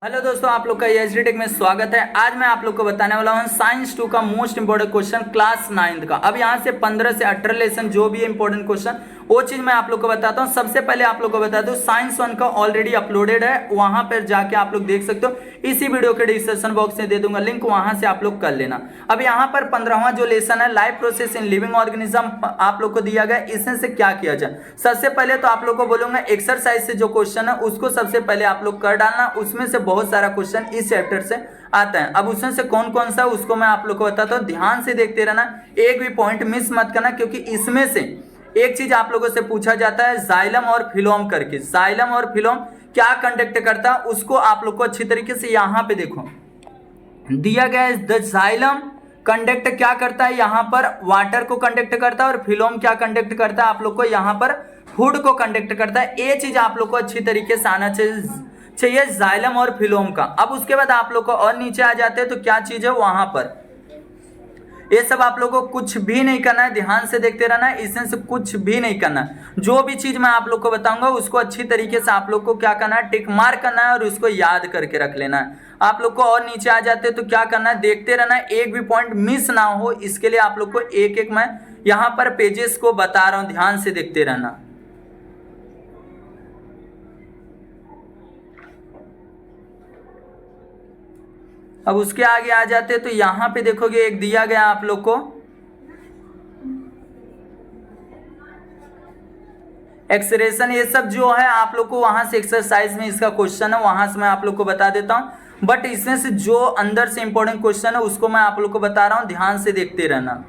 Hello दोस्तों, आप लोग का एचडी टेक में स्वागत है। आज मैं आप लोग को बताने वाला हूँ साइंस 2 का मोस्ट इंपोर्टेंट क्वेश्चन क्लास 9 का। अब यहाँ से 15 से 18 लेसन जो भी है इंपोर्टेंट क्वेश्चन वो चीज मैं आप लोग को बताता हूँ। सबसे पहले आप लोग को बता दूं साइंस 1 का ऑलरेडी अपलोडेड है, वहां पर जाके आप लोग देख सकते हो। इसी वीडियो के डिस्क्रिप्शन बॉक्स में दे दूंगा लिंक, वहां से आप लोग कर लेना। अब यहाँ पर 15वां जो लेसन है life process in living organism आप लोग को दिया गया। इसमें से क्या किया जाए, सबसे पहले तो आप लोग को बोलूंगा एक्सरसाइज से जो क्वेश्चन है उसको सबसे पहले आप लोग कर डालना। उसमें से बहुत सारा क्वेश्चन इस चैप्टर से आता है। अब उसमें से कौन कौन सा उसको मैं आप लोग को बताता हूँ, ध्यान से देखते रहना, एक भी पॉइंट मिस मत करना, क्योंकि इसमें से एक चीज आप लोगों से पूछा जाता है जाइलम और फिलोम करके। जाइलम और फिलोम क्या कंडक्ट करता है उसको आप लोग को अच्छी तरीके से यहाँ पे देखो दिया गया है। द जाइलम कंडक्ट क्या करता है, यहाँ पर वाटर को कंडक्ट करता है, और फिलोम क्या कंडक्ट करता है आप लोग को यहाँ पर फूड को कंडक्ट करता है। ये चीज आप लोग को अच्छी तरीके से आना चाहिए जाइलम और फिलोम का। अब उसके बाद आप लोग को और नीचे आ जाते हैं तो क्या चीज है वहां पर, ये सब आप लोगों को कुछ भी नहीं करना है, ध्यान से देखते रहना है। इसमें से कुछ भी नहीं करना है, जो भी चीज मैं आप लोग को बताऊंगा उसको अच्छी तरीके से आप लोग को क्या करना है, टिक मार्क करना है और उसको याद करके रख लेना है। आप लोग को और नीचे आ जाते हैं तो क्या करना है, देखते रहना है, एक भी पॉइंट मिस ना हो। इसके लिए आप लोग को एक एक मैं यहाँ पर पेजेस को बता रहा हूँ, ध्यान से देखते रहना। अब उसके आगे आ जाते तो यहां पे देखोगे एक दिया गया आप लोग को एक्सरेशन। ये सब जो है आप लोग को वहां से एक्सरसाइज में इसका क्वेश्चन है, वहां से मैं आप लोग को बता देता हूं। बट इसमें से जो अंदर से इंपॉर्टेंट क्वेश्चन है उसको मैं आप लोग को बता रहा हूं, ध्यान से देखते रहना।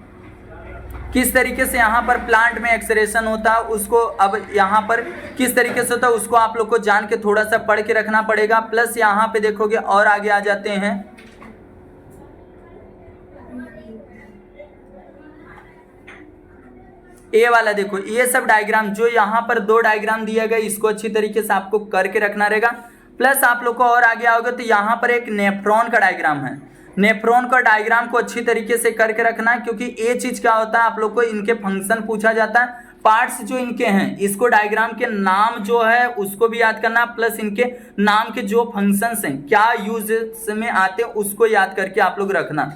किस तरीके से यहाँ पर प्लांट में एक्सरेशन होता है उसको, अब यहाँ पर किस तरीके से होता है उसको आप लोग को जान के थोड़ा सा पढ़ के रखना पड़ेगा। प्लस यहाँ पे देखोगे और आगे आ जाते हैं, ये वाला देखो, ये सब डायग्राम जो यहाँ पर दो डायग्राम दिया गया इसको अच्छी तरीके से आपको करके रखना रहेगा। प्लस आप लोग को और आगे आओगे तो यहाँ पर एक नेफ्रॉन का डायग्राम है, नेफ्रॉन का डायग्राम को अच्छी तरीके से करके रखना है, क्योंकि ये चीज क्या होता है आप लोग को इनके फंक्शन पूछा जाता है। पार्ट्स जो इनके हैं इसको डायग्राम के नाम जो है उसको भी याद करना, प्लस इनके नाम के जो फंक्शंस हैं क्या यूज में आते हैं उसको याद करके आप लोग रखना।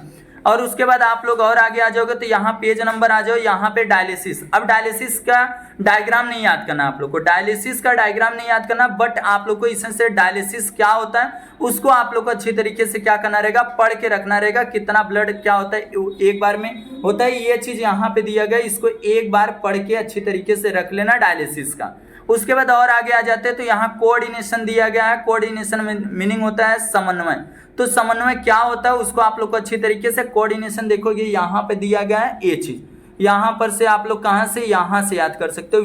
और उसके बाद आप लोग और आगे आ जाओगे तो यहाँ पेज नंबर आ जाओ, यहाँ पे डायलिसिस। अब डायलिसिस का डायग्राम नहीं याद करना आप लोग को, डायलिसिस का डायग्राम नहीं याद करना, बट आप लोग को इसमें से डायलिसिस क्या होता है उसको आप लोग को अच्छी तरीके से क्या करना रहेगा, पढ़ के रखना रहेगा। कितना ब्लड क्या होता है एक बार में होता है, ये चीज यहाँ पे दिया गया, इसको एक बार पढ़ के अच्छी तरीके से रख लेना डायलिसिस का। उसके बाद और आगे आ जाते हैं तो यहाँ कोऑर्डिनेशन दिया गया है। कोऑर्डिनेशन में मीनिंग होता है समन्वय। तो समन्वय क्या होता है उसको आप लोग को अच्छी तरीके से कोऑर्डिनेशन देखोगे यहाँ पे दिया गया है ये चीज, यहाँ पर से आप लोग कहाँ से, यहाँ से याद कर सकते हो,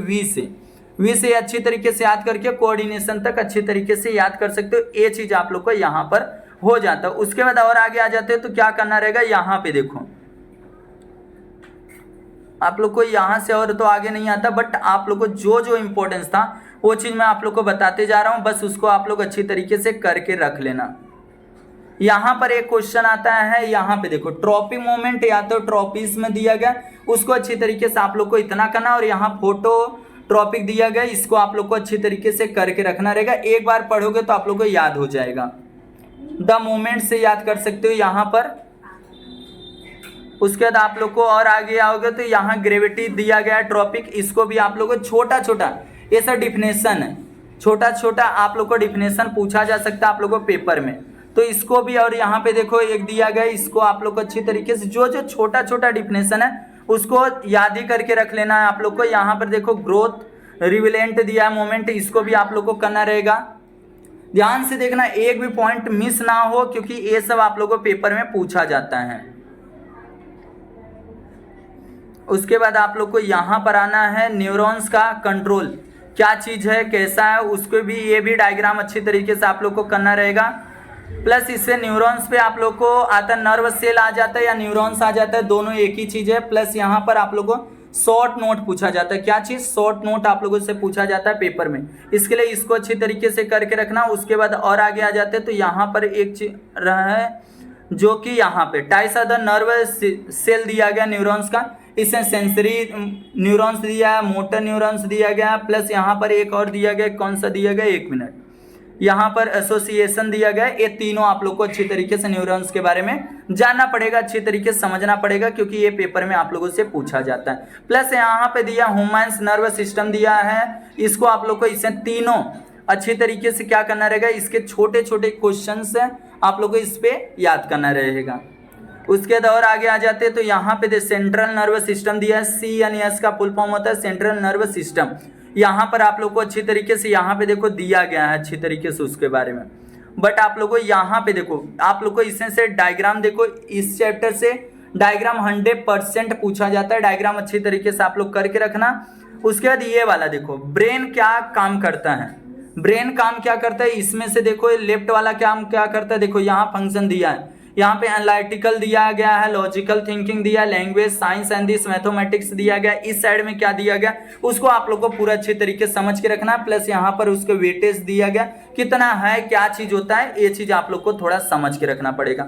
वी से अच्छी तरीके से याद करके कोऑर्डिनेशन तक अच्छी तरीके से याद कर सकते हो। ये चीज आप लोग को यहाँ पर हो जाता है। उसके बाद और आगे आ जाते हैं तो क्या करना रहेगा, यहाँ पे देखो आप लोग को यहाँ से और तो आगे नहीं आता, बट आप लोग को जो जो इंपॉर्टेंस था वो चीज मैं आप लोग को बताते जा रहा हूँ, बस उसको आप लोग अच्छी तरीके से करके रख लेना। यहाँ पर एक क्वेश्चन आता है, यहाँ पे देखो ट्रॉपिक मोमेंट या तो ट्रॉपिस में दिया गया, उसको अच्छी तरीके से आप लोग को इतना करना। और यहाँ फोटो ट्रॉपिक दिया गया, इसको आप लोग को अच्छी तरीके से करके रखना रहेगा। एक बार पढ़ोगे तो आप लोग को याद हो जाएगा। द मोमेंट से याद कर सकते हो यहाँ पर। उसके बाद आप लोग को और आगे आओगे तो यहाँ ग्रेविटी दिया गया है ट्रॉपिक, इसको भी आप लोग को छोटा छोटा ये सब डिफिनेशन है, छोटा छोटा आप लोग को डिफिनेशन पूछा जा सकता है आप लोग को पेपर में, तो इसको भी। और यहाँ पे देखो एक दिया गया, इसको आप लोग को अच्छी तरीके से जो जो छोटा छोटा डिफिनेशन है उसको याद ही करके रख लेना है आप लोग को। यहाँ पर देखो ग्रोथ रिविलेंट दिया है मोमेंट, इसको भी आप लोग को करना रहेगा। ध्यान से देखना, एक भी पॉइंट मिस ना हो, क्योंकि ये सब आप लोग को पेपर में पूछा जाता है। उसके बाद आप लोग को यहाँ पर आना है न्यूरॉन्स का कंट्रोल क्या चीज है, कैसा है, उसको भी ये भी डायग्राम अच्छी तरीके से आप लोग को करना रहेगा। प्लस इससे न्यूरॉन्स पे आप लोग को आता है नर्व सेल आ जाता है या न्यूरॉन्स आ जाता है, दोनों एक ही चीज है। प्लस यहाँ पर आप लोग को शॉर्ट नोट पूछा जाता है, क्या चीज, शॉर्ट नोट आप लोगों से पूछा जाता है पेपर में, इसके लिए इसको अच्छी तरीके से करके रखना। उसके बाद और आगे आ जाते हैं तो यहाँ पर एक चीज रहा है जो कि यहाँ पे types of the nerve cell दिया गया न्यूरॉन्स का, इसमें सेंसरी न्यूरॉन्स दिया है, मोटर न्यूरॉन्स दिया गया, प्लस यहाँ पर एक और दिया गया, कौन सा दिया गया, एक मिनट, यहाँ पर एसोसिएशन दिया गया है। ये तीनों आप लोग को अच्छी तरीके से न्यूरॉन्स के बारे में जानना पड़ेगा, अच्छी तरीके से समझना पड़ेगा, क्योंकि ये पेपर में आप लोगों से पूछा जाता है। प्लस यहाँ पे दिया ह्यूमन नर्वस सिस्टम दिया है, इसको आप लोग को इसे तीनों अच्छी तरीके से क्या करना रहेगा, इसके छोटे छोटे क्वेश्चन है आप लोग को इस पे याद करना रहेगा। उसके बाद और आगे आ जाते हैं तो यहाँ पे सेंट्रल नर्वस सिस्टम दिया है, CNS का फुल फॉर्म होता है सेंट्रल नर्वस सिस्टम। यहाँ पर आप लोग को अच्छी तरीके से यहाँ पे देखो दिया गया है अच्छी तरीके से उसके बारे में। बट आप लोग को यहाँ पे देखो, आप लोग को इसमें से डायग्राम देखो, इस चैप्टर से डायग्राम 100% पूछा जाता है। डायग्राम अच्छी तरीके से आप लोग करके रखना। उसके बाद ये वाला देखो, ब्रेन क्या काम करता है, ब्रेन काम क्या करता है, इसमें से देखो लेफ्ट वाला काम क्या करता है, देखो यहाँ फंक्शन दिया है, यहाँ पे एनालिटिकल दिया गया है, लॉजिकल थिंकिंग दिया, language science and this mathematics दिया गया। इस साइड में क्या दिया गया उसको आप लोग को पूरा अच्छे तरीके से समझ के रखना। प्लस यहाँ पर उसके वेटेज दिया गया, कितना है, क्या चीज होता है, ये चीज आप लोग को थोड़ा समझ के रखना पड़ेगा।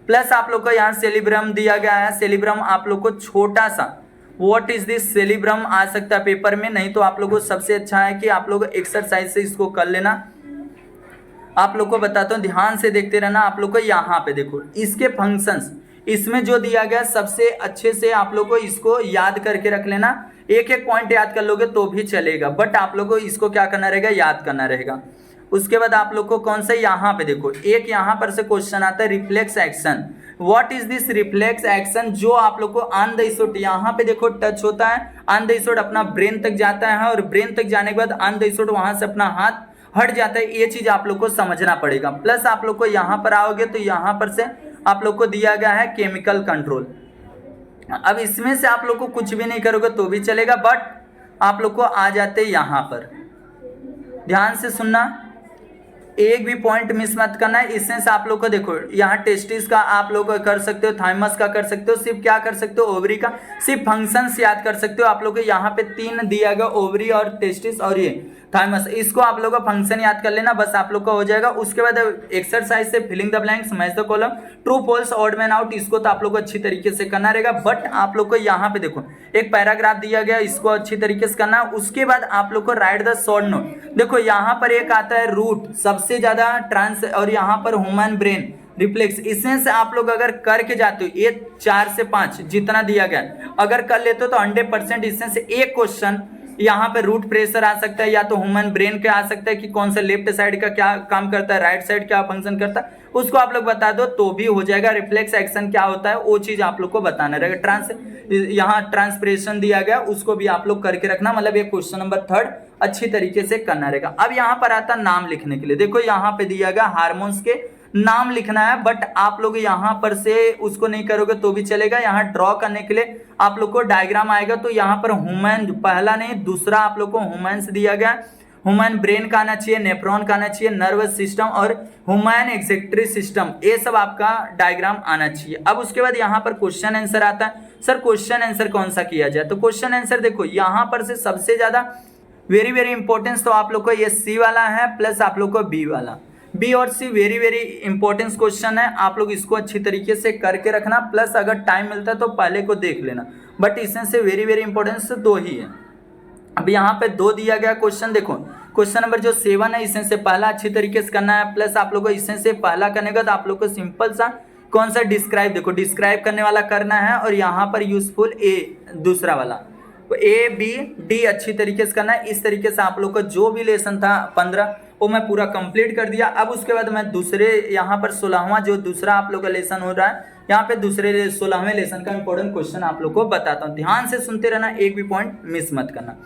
प्लस आप लोग को यहाँ सेलिब्रम दिया गया है, सेलिब्रम आप लोग को छोटा सा व्हाट इज दिस सेलिब्रम आ सकता है पेपर में, नहीं तो आप लोग को सबसे अच्छा है कि आप लोग एक्सरसाइज से इसको कर लेना। आप लोग को बताता हूँ, ध्यान से देखते रहना। आप लोग को यहाँ पे देखो इसके फंक्शंस, इसमें जो दिया गया सबसे अच्छे से आप लोग को इसको याद करके रख लेना। एक एक पॉइंट याद कर लोगे तो भी चलेगा, बट आप लोग को इसको क्या करना रहेगा, याद करना रहेगा। उसके बाद आप लोग को कौन सा यहाँ पे देखो, एक यहाँ पर से क्वेश्चन आता है reflex action. What is this reflex action, जो आप लोग को ऑन द स्पॉट यहाँ पे देखो टच होता है, ऑन द स्पॉट अपना ब्रेन तक जाता है, और ब्रेन तक जाने के बाद ऑन द स्पॉट वहां से अपना हाथ हट जाता है। ये चीज आप लोग को समझना पड़ेगा। प्लस आप लोग को यहाँ पर आओगे तो यहाँ पर से आप लोग को दिया गया है केमिकल कंट्रोल। अब इसमें से आप लोग को कुछ भी नहीं करोगे तो भी चलेगा, बट आप लोग को आ जाते यहाँ पर, ध्यान से सुनना, एक भी पॉइंट मिस मत करना है। इसमें से आप लोग को देखो यहाँ टेस्टिस का आप लोग कर सकते हो, थाइमस का कर सकते हो, सिर्फ क्या कर सकते हो, ओवरी का सिर्फ फंक्शंस याद कर सकते हो। आप लोग को यहाँ पे 3 दिया गया, ओवरी और टेस्टिस और ये थाइमस, इसको आप लोग का फंक्शन याद कर लेना, बस आप लोग का हो जाएगा। उसके बाद एक्सरसाइज से filling the blanks, match the column, true false, odd man out, इसको तो आप लोग को अच्छी तरीके से करना रहेगा। बट आप लोग को यहाँ पे देखो एक पैराग्राफ दिया गया, इसको अच्छी तरीके से करना। उसके बाद आप लोग को राइट द शॉर्ट नोट, देखो यहाँ पर एक आता है रूट, सबसे ज्यादा ट्रांस, और यहाँ पर ह्यूमन ब्रेन रिफ्लेक्स। इसमें से आप लोग अगर करके जाते हो, ये 4 से 5 जितना दिया गया अगर कर लेते हो तो 100% इसमें से एक क्वेश्चन यहाँ पे रूट प्रेशर आ सकता है, या तो ह्यूमन ब्रेन का आ सकता है कि कौन सा लेफ्ट साइड का क्या काम करता है, राइट साइड क्या फंक्शन करता है, उसको आप लोग बता दो तो भी हो जाएगा। रिफ्लेक्स एक्शन क्या होता है वो चीज आप लोग को बताना रहेगा। यहाँ ट्रांसप्रेशन दिया गया, उसको भी आप लोग करके रखना, मतलब ये क्वेश्चन नंबर 3 अच्छी तरीके से करना रहेगा। अब यहाँ पर आता नाम लिखने के लिए, देखो यहाँ पे दिया गया हार्मोन्स के नाम लिखना है, बट आप लोग यहाँ पर से उसको नहीं करोगे तो भी चलेगा। यहाँ ड्रॉ करने के लिए आप लोग को डायग्राम आएगा, तो यहाँ पर ह्यूमन पहला नहीं दूसरा आप लोग को ह्यूमन्स दिया गया, ह्यूमन ब्रेन का आना चाहिए, नेफ्रॉन का आना चाहिए, नर्वस सिस्टम और ह्यूमन एक्सेक्रेटरी सिस्टम, ये सब आपका डायग्राम आना चाहिए। अब उसके बाद यहाँ पर क्वेश्चन आंसर आता है। सर क्वेश्चन आंसर कौन सा किया जाए, तो क्वेश्चन आंसर देखो यहाँ पर से सबसे ज्यादा वेरी वेरी इंपॉर्टेंस तो आप लोग को ये सी वाला है, प्लस आप लोग को बी वाला, बी और सी वेरी वेरी इंपॉर्टेंस क्वेश्चन है। आप लोग इसको अच्छी तरीके से करके रखना, प्लस अगर टाइम मिलता है तो पहले को देख लेना, बट इसमें से वेरी वेरी इंपॉर्टेंस 2 ही है। अब यहाँ पे 2 दिया गया क्वेश्चन, देखो क्वेश्चन नंबर जो 7 है, इसमें से पहला अच्छी तरीके से करना है। प्लस आप लोग को इसमें से पहला करने का तो आप लोग को सिंपल सा कौन सा डिस्क्राइब, देखो डिस्क्राइब करने वाला करना है, और यहाँ पर यूजफुल ए दूसरा वाला, तो ए बी डी अच्छी तरीके से करना है। इस तरीके से आप लोग का जो भी लेसन था 15 वो मैं पूरा कंप्लीट कर दिया। अब उसके बाद मैं दूसरे यहाँ पर 16वां जो दूसरा आप लोग का लेसन हो रहा है, यहाँ पे दूसरे 16वें लेसन का इंपॉर्टेंट क्वेश्चन आप लोग को बताता हूँ, ध्यान से सुनते रहना, एक भी पॉइंट मिस मत करना।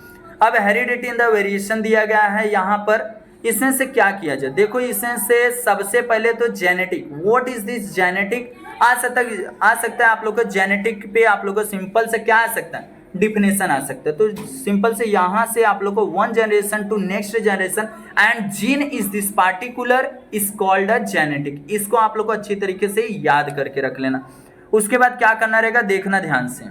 अब हेरिडिटी इन द वेरिएशन दिया गया है यहाँ पर, इसमें से क्या किया जाए, देखो इसमें से सबसे पहले तो genetic, what is this genetic आ सकता है आप लोग को। जेनेटिक पे आप लोग को सिंपल से क्या आ सकता है, डिफिनेशन आ सकता है। तो सिंपल से यहाँ से आप लोग को 1 generation to next generation and gene is this particular is called a genetic, इसको आप लोग को अच्छी तरीके से याद करके रख लेना। उसके बाद क्या करना रहेगा, देखना ध्यान से।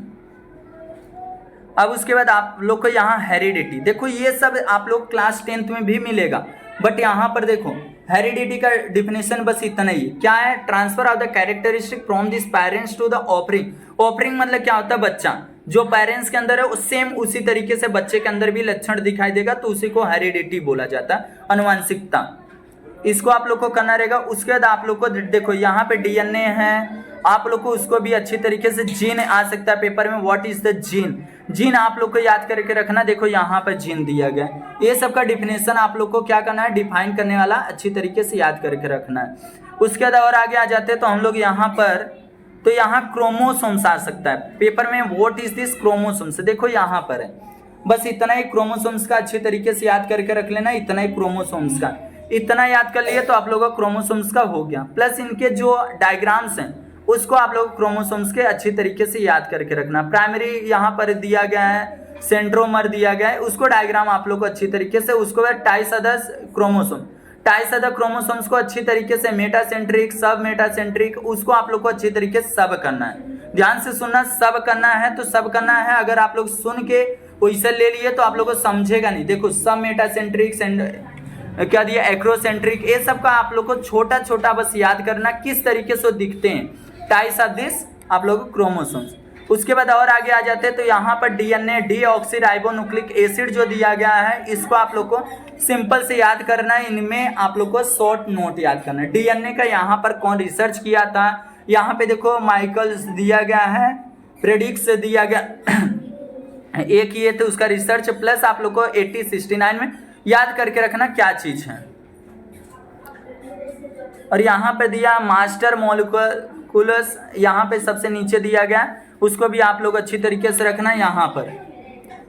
अब उसके बाद आप लोग को यहाँ हेरिडिटी, देखो ये सब आप लोग क्लास 10th में भी मिलेगा, बट यहाँ पर देखो हेरिडिटी का डिफिनेशन बस इतना ही क्या है, transfer of the characteristic from this parents to the offering. Offering मतलब क्या होता है, बच्चा जो पेरेंट्स के अंदर है सेम उसी तरीके से बच्चे के अंदर भी लक्षण दिखाई देगा, तो उसी को हेरिडिटी बोला जाता है, अनुवांशिकता। इसको आप लोग को करना रहेगा। उसके बाद आप लोग को देखो यहाँ पे डीएनए है, आप लोग को उसको भी अच्छी तरीके से जीन आ सकता है पेपर में। What is the gene, gene आप लोग को याद करके रखना। देखो यहाँ पर जीन दिया गया, ये सब का डिफिनेशन आप लोग को क्या करना है, डिफाइन करने वाला अच्छी तरीके से याद करके रखना है। उसके बाद और आगे आ जाते हैं तो हम लोग यहाँ पर, तो यहाँ क्रोमोसोम्स आ सकता है पेपर में। व्हाट इज दिस क्रोमोसोम्स, देखो यहाँ पर है, बस इतना ही क्रोमोसोम्स का अच्छी तरीके से याद करके रख लेना, इतना ही क्रोमोसोम्स का, इतना याद कर लिए तो आप लोगों का क्रोमोसोम्स का हो गया। प्लस इनके जो डायग्राम्स हैं उसको आप लोग क्रोमोसोम्स के अच्छी तरीके से याद करके रखना। प्राइमरी यहाँ पर दिया गया है, सेंट्रोमर दिया गया है, उसको डायग्राम आप लोग को अच्छी तरीके से, उसको टाइस अदर क्रोमोसोम, टाइस अदर क्रोमोसोम्स को अच्छी तरीके से, मेटासेंट्रिक, सब मेटासेंट्रिक, उसको आप लोग को अच्छी तरीके से सब करना है। ध्यान से सुनना, सब करना है तो सब करना है। अगर आप लोग सुन के वैसे ले लिए तो आप लोग को समझेगा नहीं। देखो सब मेटासेंट्रिक, क्या दिया, एक्रोसेंट्रिक, ये सब का आप लोग को छोटा छोटा बस याद करना किस तरीके से दिखते हैं। टाइप्स ऑफ दिस आप लोग क्रोमोसोम्स। उसके बाद और आगे आ जाते हैं तो यहाँ पर डीएनए, डीऑक्सीराइबोन्यूक्लिक एसिड जो दिया गया है, इसको आप लोग को सिंपल से याद करना है। इनमें आप लोग को शॉर्ट नोट याद करना है। डीएनए का यहाँ पर कौन रिसर्च किया था, यहाँ पे देखो माइकल्स दिया गया है, प्रेडिक्स दिया गया एक ये तो उसका रिसर्च, प्लस आप लोग को 1869 में याद करके रखना क्या चीज है। और यहाँ पे दिया मास्टर मॉलिक्यूल्स, यहाँ पे सबसे नीचे दिया गया, उसको भी आप लोग अच्छी तरीके से रखना यहाँ पर।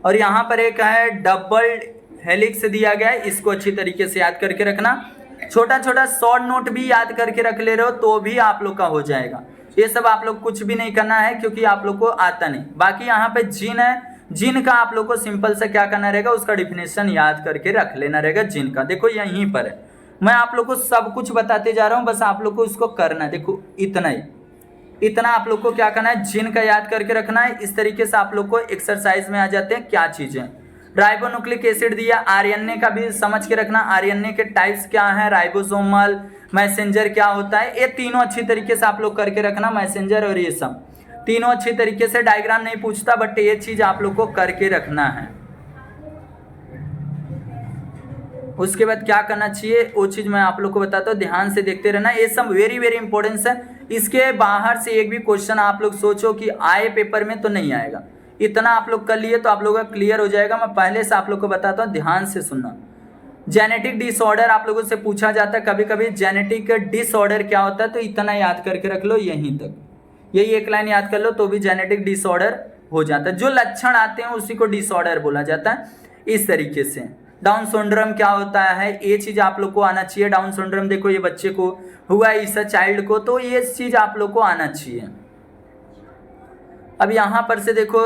और यहाँ पर एक है डबल हेलिक्स दिया गया है, इसको अच्छी तरीके से याद करके रखना। छोटा छोटा शॉर्ट नोट भी याद करके रख ले रहे हो तो भी आप लोग का हो जाएगा। ये सब आप लोग कुछ भी नहीं करना है क्योंकि आप लोग को आता नहीं। बाकी यहाँ पे जीन है, जिन का आप लोग को सिंपल से क्या करना रहेगा, उसका डिफिनेशन याद करके रख लेना रहेगा जिन का। देखो यहीं पर है, मैं आप लोग को सब कुछ बताते जा रहा हूँ, बस आप लोग को उसको करना है। देखो इतना ही, इतना आप लोग को क्या करना है, जिन का याद करके रखना है। इस तरीके से आप लोग को एक्सरसाइज में आ जाते हैं क्या चीजें। राइबोन्यूक्लिक एसिड दिया, आरएनए का भी समझ के रखना, आरएनए के टाइप्स क्या है, राइबोसोमल, मैसेंजर क्या होता है, ये तीनों अच्छी तरीके से आप लोग करके रखना। मैसेंजर और ये सब तीनों अच्छी तरीके से, डायग्राम नहीं पूछता बट ये चीज आप लोग को करके रखना है। उसके बाद क्या करना चाहिए वो चीज मैं आप लोग को बताता हूँ, ध्यान से देखते रहना। ये सब वेरी वेरी इंपॉर्टेंस है। इसके बाहर से एक भी क्वेश्चन आप लोग सोचो कि आए पेपर में तो नहीं आएगा। इतना आप लोग कर लिए तो आप लोग का क्लियर हो जाएगा। मैं पहले से आप लोग को बताता हूँ, ध्यान से सुनना। जेनेटिक डिसऑर्डर आप लोगों से पूछा जाता है कभी कभी, जेनेटिक डिसऑर्डर क्या होता है, तो इतना याद करके रख लो यहीं तक, यही एक लाइन याद कर लो तो भी जेनेटिक डिसऑर्डर हो जाता है। जो लक्षण आते हैं उसी को डिसऑर्डर बोला जाता है। इस तरीके से डाउन सिंड्रोम क्या होता है, ये चीज आप लोग को आना चाहिए। डाउन सिंड्रोम देखो ये बच्चे को हुआ है, इस चाइल्ड को, तो ये चीज आप लोग को आना चाहिए। अब यहाँ पर से देखो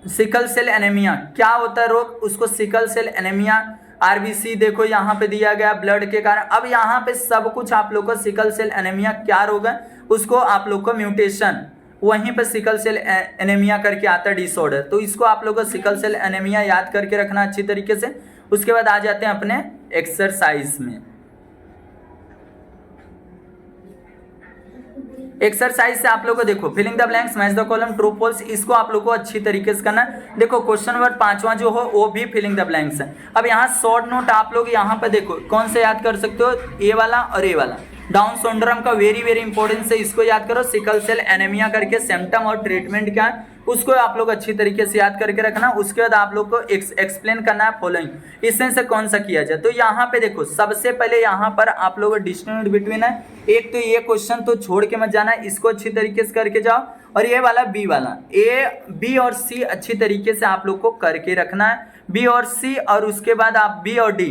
सिकल सेल एनीमिया क्या होता है रोग, उसको सिकल सेल एनीमिया, आरबीसी देखो यहाँ पे दिया गया ब्लड के कारण। अब यहाँ पे सब कुछ आप लोग को सिकल सेल एनीमिया क्या रोग है, उसको आप लोग को म्यूटेशन, वहीं पर सिकल सेल एनीमिया करके आता है डिसऑर्डर, तो इसको आप लोग को सिकल सेल एनीमिया याद करके रखना अच्छी तरीके से। उसके बाद आ जाते हैं अपने एक्सरसाइज में। एक्सरसाइज से आप लोग को देखो filling the blanks, match the column, true false, इसको आप लोग को अच्छी तरीके से करना है। देखो क्वेश्चन नंबर 5वां जो हो वो भी फिलिंग द ब्लैंक्स है। अब यहाँ शॉर्ट नोट आप लोग यहाँ पर देखो कौन से याद कर सकते हो, ए वाला और ए वाला। डाउन सिंड्रोम का वेरी वेरी इंपॉर्टेंस है, इसको याद करो। सिकल सेल एनीमिया करके सिम्टम और ट्रीटमेंट क्या है उसको आप लोग अच्छी तरीके से याद करके रखना। उसके बाद आप लोग को एक्सप्लेन करना है फॉलोइंग, इसमें से कौन सा किया जाए। तो यहाँ पे देखो सबसे पहले यहाँ पर आप लोग डिस्टिंग्विश बिटवीन है, एक तो ये क्वेश्चन तो छोड़ के मत जाना, इसको अच्छी तरीके से करके जाओ। और ये वाला बी वाला, ए बी और सी अच्छी तरीके से आप लोग को करके रखना है, बी और सी। और उसके बाद आप बी और डी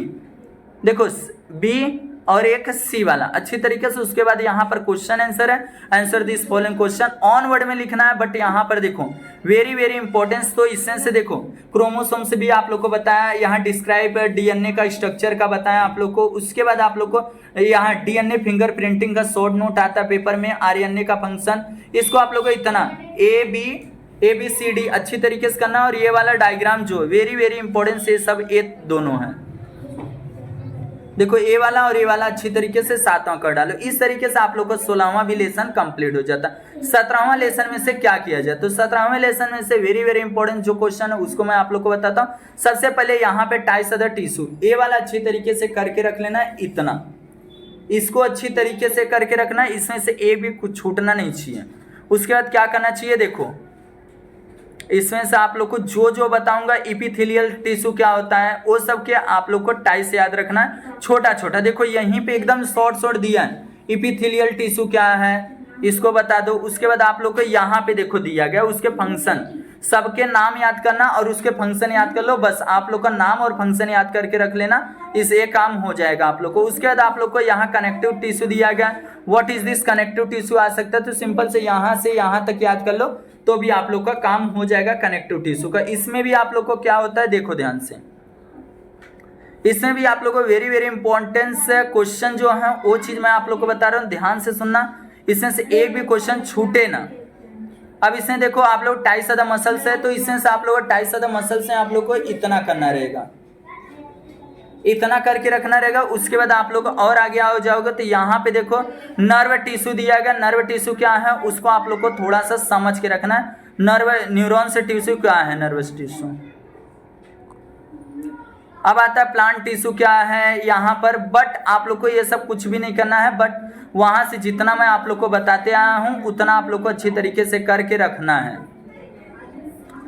देखो, बी और एक सी वाला अच्छी तरीके से। उसके बाद यहाँ पर क्वेश्चन आंसर है, answer this following question, on word में लिखना है। बट यहाँ पर देखो वेरी वेरी इंपॉर्टेंस, तो इसमें से देखो क्रोमोसोम से भी आप लोग को बताया, यहाँ डिस्क्राइब डीएनए का स्ट्रक्चर का बताया आप लोग को। उसके बाद आप लोग को यहाँ डीएनए फिंगर प्रिंटिंग का शॉर्ट नोट आता है पेपर में, आरएनए का फंक्शन, इसको आप लोग को इतना ए बी सी डी अच्छी तरीके से करना। और ये वाला डायग्राम जो वेरी वेरी इंपॉर्टेंस, ये सब ए दोनों है। देखो ए वाला और ए वाला अच्छी तरीके से 7वां कर डालो। इस तरीके से आप लोग का 16वां भी लेसन कंप्लीट हो जाता है। 17वां लेसन में से क्या किया जाए, तो 17वें लेसन में से वेरी वेरी इंपॉर्टेंट जो क्वेश्चन है उसको मैं आप लोग को बताता हूँ। सबसे पहले यहाँ पे टाइप्स ऑफ द टिश्यू, ए वाला अच्छी तरीके से करके रख लेना इतना, इसको अच्छी तरीके से करके रखना है, इसमें से एक भी कुछ छूटना नहीं चाहिए। उसके बाद क्या करना चाहिए, देखो इसमें से आप लोग को जो जो बताऊंगा इपिथेलियल टिश्यू क्या होता है वो सब के आप लोग को टाई से याद रखना है, छोटा छोटा। देखो यहीं पे एकदम शॉर्ट शॉर्ट दिया है, इपिथेलियल टिश्यू क्या है इसको बता दो। उसके बाद आप लोग को यहाँ पे देखो दिया गया उसके फंक्शन, सबके नाम याद करना और उसके फंक्शन याद कर लो, बस आप लोग का नाम और फंक्शन याद करके रख लेना, इस एक काम हो जाएगा आप लोग को। उसके बाद आप लोग को यहाँ कनेक्टिव टिश्यू दिया गया, what is this connective tissue आ सकता है, तो सिंपल से यहाँ से यहाँ तक याद कर लो तो भी आप लोग का काम हो जाएगा कनेक्टिव टिश्यू का। इसमें भी आप लोग को क्या होता है देखो ध्यान से, इसमें भी आप लोग को वेरी वेरी इंपॉर्टेंस क्वेश्चन जो है वो चीज मैं आप लोग को बता रहा हूँ, ध्यान से सुनना, इसमें से एक भी क्वेश्चन छूटे ना। अब इसमें देखो आप लोग टाइस ऑफ द मसल्स है, तो इसमें से आप लोग टाइस ऑफ द मसल्स है आप लोग को इतना करना रहेगा, इतना करके रखना रहेगा। उसके बाद आप लोग और आगे आ जाओगे तो यहाँ पे देखो नर्व टिश्यू दिया गया, नर्व टिश्यू क्या है उसको आप लोग को थोड़ा सा समझ के रखना है। नर्व न्यूरॉन से टिश्यू क्या है, नर्वस टिश्यू। अब आता है प्लांट टिश्यू क्या है यहाँ पर, बट आप लोग को ये सब कुछ भी नहीं करना है, बट वहां से जितना मैं आप लोग को बताते आया हूं उतना आप लोग को अच्छी तरीके से करके रखना है।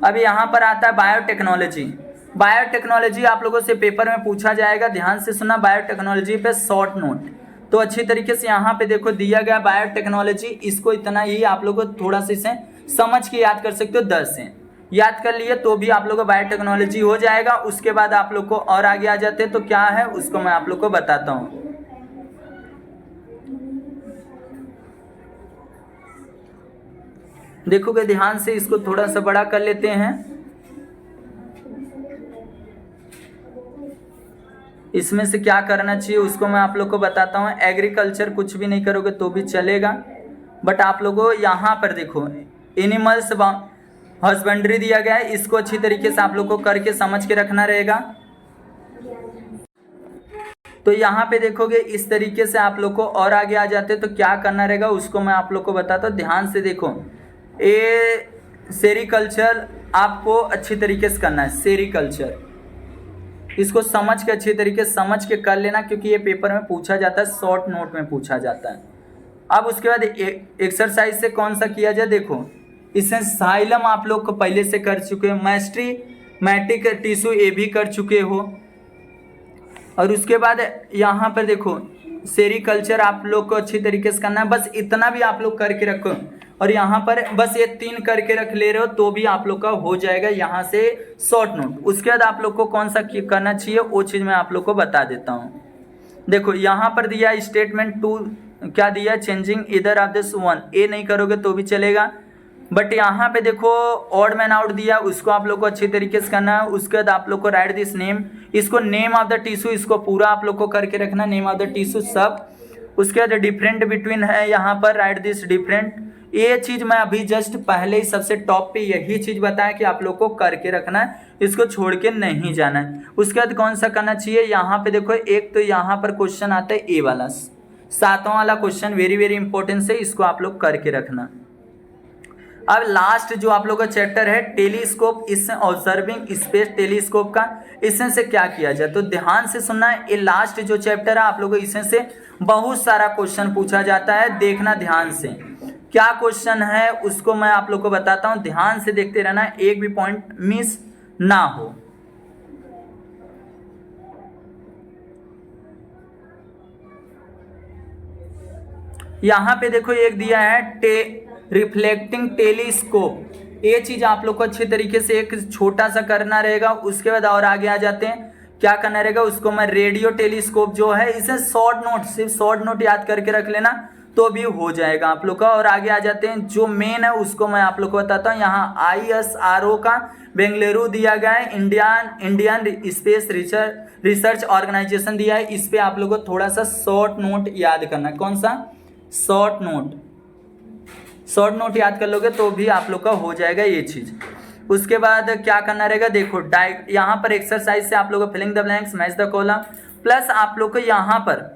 अब यहाँ पर आता है बायोटेक्नोलॉजी। बायोटेक्नोलॉजी आप लोगों से पेपर में पूछा जाएगा, ध्यान से सुनना, बायोटेक्नोलॉजी पे शॉर्ट नोट तो अच्छी तरीके से यहाँ पे देखो दिया गया बायोटेक्नोलॉजी, इसको इतना ही आप लोग को थोड़ा सा इसे समझ के याद कर सकते हो, 10 से याद कर लिए तो भी आप लोग को बायोटेक्नोलॉजी हो जाएगा। उसके बाद आप लोग को और आगे आ जाते हैं तो क्या है उसको मैं आप लोग को बताता हूँ। देखोगे ध्यान से, इसको थोड़ा सा बड़ा कर लेते हैं। इसमें से क्या करना चाहिए उसको मैं आप लोग को बताता हूँ। एग्रीकल्चर कुछ भी नहीं करोगे तो भी चलेगा, बट आप लोगों यहाँ पर देखो एनिमल्स हस्बेंड्री दिया गया है, इसको अच्छी तरीके से आप लोग को करके समझ के रखना रहेगा। तो यहाँ पे देखोगे इस तरीके से आप लोग को और आगे आ जाते तो क्या करना रहेगा उसको मैं आप लोग को बताता हूँ, ध्यान से देखो। ये सेरिकल्चर आपको अच्छी तरीके से करना है, सेरिकल्चर इसको समझ के अच्छी तरीके से समझ के कर लेना, क्योंकि ये पेपर में पूछा जाता है, शॉर्ट नोट में पूछा जाता है। अब उसके बाद एक्सरसाइज से कौन सा किया जाए, देखो इसमें साइलम आप लोग को पहले से कर चुके हो, मैस्टीमैटिक टिश्यू ये भी कर चुके हो, और उसके बाद यहाँ पर देखो सेरिकल्चर आप लोग को अच्छी तरीके से करना है, बस इतना भी आप लोग करके रखो। और यहाँ पर बस ये 3 करके रख ले रहे हो तो भी आप लोग का हो जाएगा यहाँ से शॉर्ट नोट। उसके बाद आप लोग को कौन सा करना चाहिए वो चीज़ मैं आप लोग को बता देता हूँ। देखो यहाँ पर दिया स्टेटमेंट 2 क्या दिया, चेंजिंग इधर ऑफ दिस वन, ए नहीं करोगे तो भी चलेगा, बट यहाँ पे देखो ऑड मैन आउट दिया, उसको आप लोग को अच्छी तरीके से करना है। उसके बाद आप लोग को राइट दिस नेम, इसको नेम ऑफ द टिश्यू इसको पूरा आप लोग को करके रखना, नेम ऑफ द टिश्यू सब। उसके बाद डिफरेंट बिटवीन है यहाँ पर, राइट दिस डिफरेंट। ये चीज़ मैं अभी जस्ट पहले ही सबसे टॉप पे यही चीज़ बताया कि आप लोग को करके रखना है, इसको छोड़ के नहीं जाना है। उसके बाद कौन सा करना चाहिए, यहाँ पे देखो एक तो यहाँ पर क्वेश्चन आता है ए वाला, 7वां वाला क्वेश्चन वेरी वेरी इंपॉर्टेंट है, इसको आप लोग करके रखना। अब लास्ट जो आप लोग का चैप्टर है टेलीस्कोप, इससे ऑब्जर्विंग स्पेस टेलीस्कोप का, इसमें से क्या किया जाए तो ध्यान से सुनना है। ये लास्ट जो चैप्टर है आप लोगों को इसमें से बहुत सारा क्वेश्चन पूछा जाता है, देखना ध्यान से क्या क्वेश्चन है उसको मैं आप लोग को बताता हूं, ध्यान से देखते रहना, एक भी पॉइंट मिस ना हो। यहां पे देखो एक दिया है रिफ्लेक्टिंग टेलीस्कोप, ये चीज आप लोग को अच्छे तरीके से एक छोटा सा करना रहेगा। उसके बाद और आगे आ जाते हैं, क्या करना रहेगा उसको मैं रेडियो टेलीस्कोप जो है, इसे शॉर्ट नोट, सिर्फ शॉर्ट नोट याद करके रख लेना तो भी हो जाएगा आप लोग का। और आगे आ जाते हैं, जो मेन है उसको मैं आप लोग को बताता हूँ। यहाँ ISRO का बेंगलुरु दिया गया है, इंडियन स्पेस रिसर्च ऑर्गेनाइजेशन दिया है, इस पे आप लोग को थोड़ा सा शॉर्ट नोट याद करना। कौन सा, शॉर्ट नोट याद कर लोगे तो भी आप लोग का हो जाएगा ये चीज। उसके बाद क्या करना रहेगा, देखो यहाँ पर एक्सरसाइज से आप लोग को filling the blanks, match the column, plus आप लोग को यहाँ पर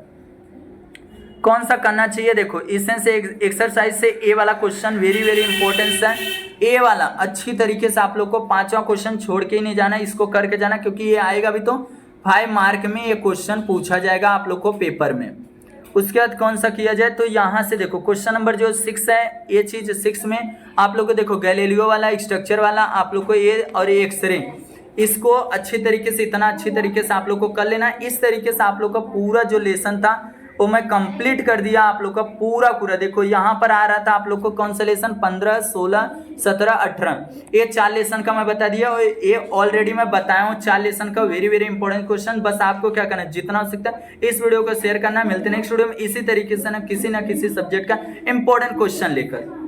कौन सा करना चाहिए, देखो इसमें से एक्सरसाइज से ए वाला क्वेश्चन वेरी वेरी इंपॉर्टेंस है। ए वाला अच्छी तरीके से आप लोग को 5वां क्वेश्चन छोड़ के ही नहीं जाना, इसको करके जाना, क्योंकि ये आएगा भी तो 5 मार्क में ये क्वेश्चन पूछा जाएगा आप लोग को पेपर में। उसके बाद कौन सा किया जाए, तो यहाँ से देखो क्वेश्चन नंबर जो 6 है, ये चीज 6 में आप लोग को देखो गैलीलियो वाला स्ट्रक्चर वाला आप लोग को ये और ये एक्सरे, इसको अच्छी तरीके से, इतना अच्छी तरीके से आप लोग को कर लेना। इस तरीके से आप लोग का पूरा जो लेसन था वो मैं कंप्लीट कर दिया आप लोग का पूरा। देखो यहाँ पर आ रहा था आप लोग को कौन सा लेसन, 15, 16, 17, 18, ये 4 लेसन का मैं बता दिया। और ये ऑलरेडी मैं बताया हूँ 4 लेसन का वेरी इंपॉर्टेंट क्वेश्चन। बस आपको क्या करना है, जितना हो सकता है इस वीडियो को शेयर करना है। मिलते हैं नेक्स्ट वीडियो में इसी तरीके से ना किसी सब्जेक्ट का इंपॉर्टेंट क्वेश्चन लेकर।